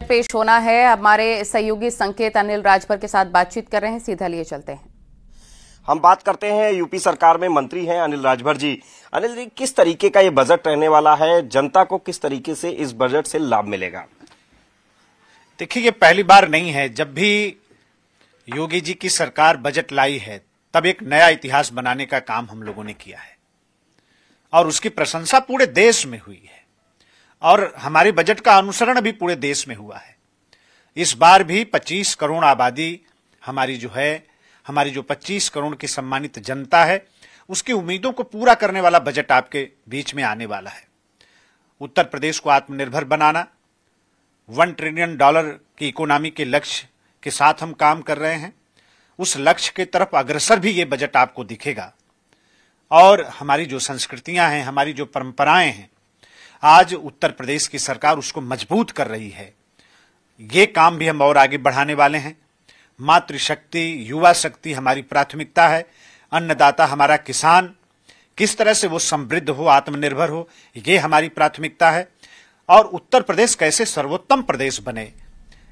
पेश होना है। हमारे सहयोगी संकेत अनिल राजभर के साथ बातचीत कर रहे हैं, सीधा लिए चलते हैं। हम बात करते हैं यूपी सरकार में मंत्री हैं अनिल राजभर जी। अनिल जी, किस तरीके का ये बजट रहने वाला है? जनता को किस तरीके से इस बजट से लाभ मिलेगा? देखिए, ये पहली बार नहीं है। जब भी योगी जी की सरकार बजट लाई है तब एक नया इतिहास बनाने का काम हम लोगों ने किया है और उसकी प्रशंसा पूरे देश में हुई है और हमारे बजट का अनुसरण भी पूरे देश में हुआ है। इस बार भी 25 करोड़ आबादी हमारी जो 25 करोड़ की सम्मानित जनता है, उसकी उम्मीदों को पूरा करने वाला बजट आपके बीच में आने वाला है। उत्तर प्रदेश को आत्मनिर्भर बनाना, $1 ट्रिलियन की इकोनॉमी के लक्ष्य के साथ हम काम कर रहे हैं। उस लक्ष्य की तरफ अग्रसर भी ये बजट आपको दिखेगा। और हमारी जो संस्कृतियां हैं, हमारी जो परंपराएं हैं, आज उत्तर प्रदेश की सरकार उसको मजबूत कर रही है। ये काम भी हम और आगे बढ़ाने वाले हैं। मातृशक्ति, युवा शक्ति हमारी प्राथमिकता है। अन्नदाता हमारा किसान, किस तरह से वो समृद्ध हो, आत्मनिर्भर हो, ये हमारी प्राथमिकता है। और उत्तर प्रदेश कैसे सर्वोत्तम प्रदेश बने,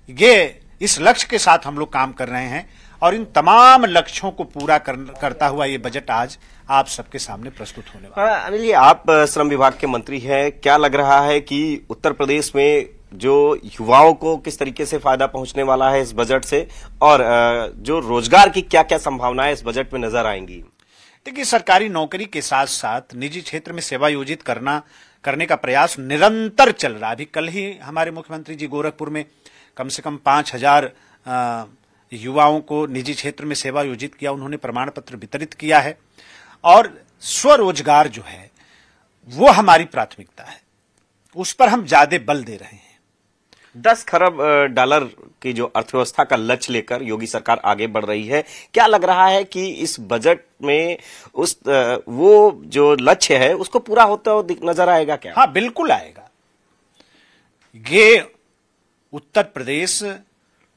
ये इस लक्ष्य के साथ हम लोग काम कर रहे हैं और इन तमाम लक्ष्यों को पूरा करता हुआ ये बजट आज आप सबके सामने प्रस्तुत होने वाला है। अनिल जी, आप श्रम विभाग के मंत्री हैं, क्या लग रहा है कि उत्तर प्रदेश में जो युवाओं को किस तरीके से फायदा पहुंचने वाला है इस बजट से, और जो रोजगार की क्या क्या संभावनाएं इस बजट में नजर आएंगी? देखिए, सरकारी नौकरी के साथ साथ निजी क्षेत्र में सेवा योजित करने का प्रयास निरंतर चल रहा है। अभी कल ही हमारे मुख्यमंत्री जी गोरखपुर में कम से कम 5000 युवाओं को निजी क्षेत्र में सेवा योजित किया, उन्होंने प्रमाण पत्र वितरित किया है। और स्वरोजगार जो है वो हमारी प्राथमिकता है, उस पर हम ज्यादा बल दे रहे हैं। 10 खरब डॉलर की जो अर्थव्यवस्था का लक्ष्य लेकर योगी सरकार आगे बढ़ रही है, क्या लग रहा है कि इस बजट में वो जो लक्ष्य है उसको पूरा होता हुआ नजर आएगा क्या? हाँ, बिल्कुल आएगा। ये उत्तर प्रदेश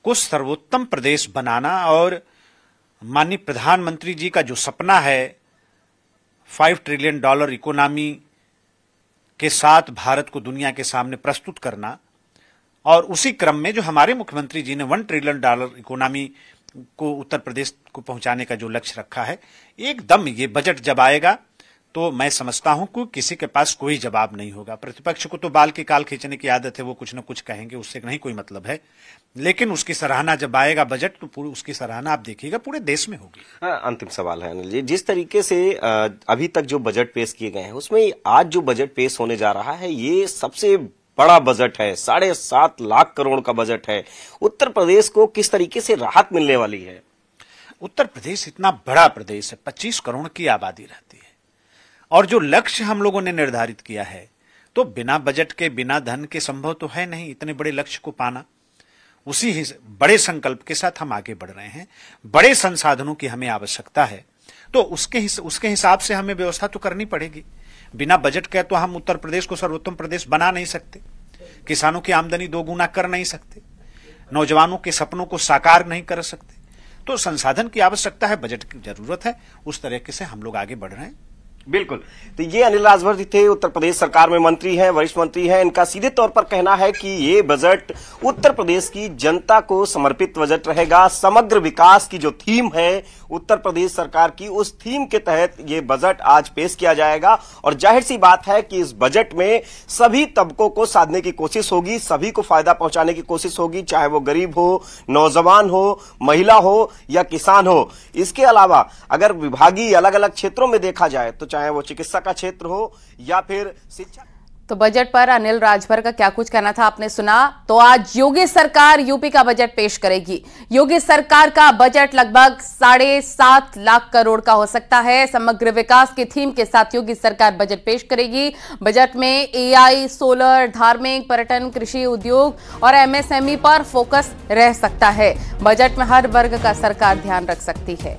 को सर्वोत्तम प्रदेश बनाना और माननीय प्रधानमंत्री जी का जो सपना है $5 ट्रिलियन इकोनॉमी के साथ भारत को दुनिया के सामने प्रस्तुत करना, और उसी क्रम में जो हमारे मुख्यमंत्री जी ने $1 ट्रिलियन इकोनॉमी को उत्तर प्रदेश को पहुंचाने का जो लक्ष्य रखा है, एकदम ये बजट जब आएगा तो मैं समझता हूं कि किसी के पास कोई जवाब नहीं होगा। प्रतिपक्ष को तो बाल की काल खींचने की आदत है, वो कुछ न कुछ कहेंगे, उससे नहीं कोई मतलब है। लेकिन उसकी सराहना जब आएगा बजट, तो पूरी उसकी सराहना आप देखिएगा पूरे देश में होगी। अंतिम सवाल है अनिल जी, जिस तरीके से अभी तक जो बजट पेश किए गए हैं उसमें आज जो बजट पेश होने जा रहा है ये सबसे बड़ा बजट है, 7.5 लाख करोड़ का बजट है। उत्तर प्रदेश को किस तरीके से राहत मिलने वाली है? उत्तर प्रदेश इतना बड़ा प्रदेश है, 25 करोड़ की आबादी रहती है, और जो लक्ष्य हम लोगों ने निर्धारित किया है तो बिना बजट के, बिना धन के संभव तो है नहीं इतने बड़े लक्ष्य को पाना। उसी बड़े संकल्प के साथ हम आगे बढ़ रहे हैं। बड़े संसाधनों की हमें आवश्यकता है, तो उसके हिसाब से हमें व्यवस्था तो करनी पड़ेगी। बिना बजट के तो हम उत्तर प्रदेश को सर्वोत्तम प्रदेश बना नहीं सकते, किसानों की आमदनी दोगुना कर नहीं सकते, नौजवानों के सपनों को साकार नहीं कर सकते। तो संसाधन की आवश्यकता है, बजट की जरूरत है। उस तरीके से हम लोग आगे बढ़ रहे हैं। बिल्कुल। तो ये अनिल राजभर जी थे, उत्तर प्रदेश सरकार में मंत्री हैं, वरिष्ठ मंत्री हैं। इनका सीधे तौर पर कहना है कि ये बजट उत्तर प्रदेश की जनता को समर्पित बजट रहेगा। समग्र विकास की जो थीम है उत्तर प्रदेश सरकार की, उस थीम के तहत ये बजट आज पेश किया जाएगा। और जाहिर सी बात है कि इस बजट में सभी तबकों को साधने की कोशिश होगी, सभी को फायदा पहुंचाने की कोशिश होगी, चाहे वो गरीब हो, नौजवान हो, महिला हो या किसान हो। इसके अलावा अगर विभागीय अलग अलग क्षेत्रों में देखा जाए तो चाहे वो चिकित्सा का क्षेत्र हो या फिर शिक्षा। तो बजट पर अनिल राजभर का क्या कुछ कहना था आपने सुना। तो आज योगी सरकार यूपी का बजट पेश करेगी। योगी सरकार का बजट लगभग 7.5 लाख करोड़ का हो सकता है। समग्र विकास की थीम के साथ योगी सरकार बजट पेश करेगी। बजट में AI, सोलर, धार्मिक, पर्यटन, कृषि, उद्योग और MSME पर फोकस रह सकता है। बजट में हर वर्ग का सरकार ध्यान रख सकती है।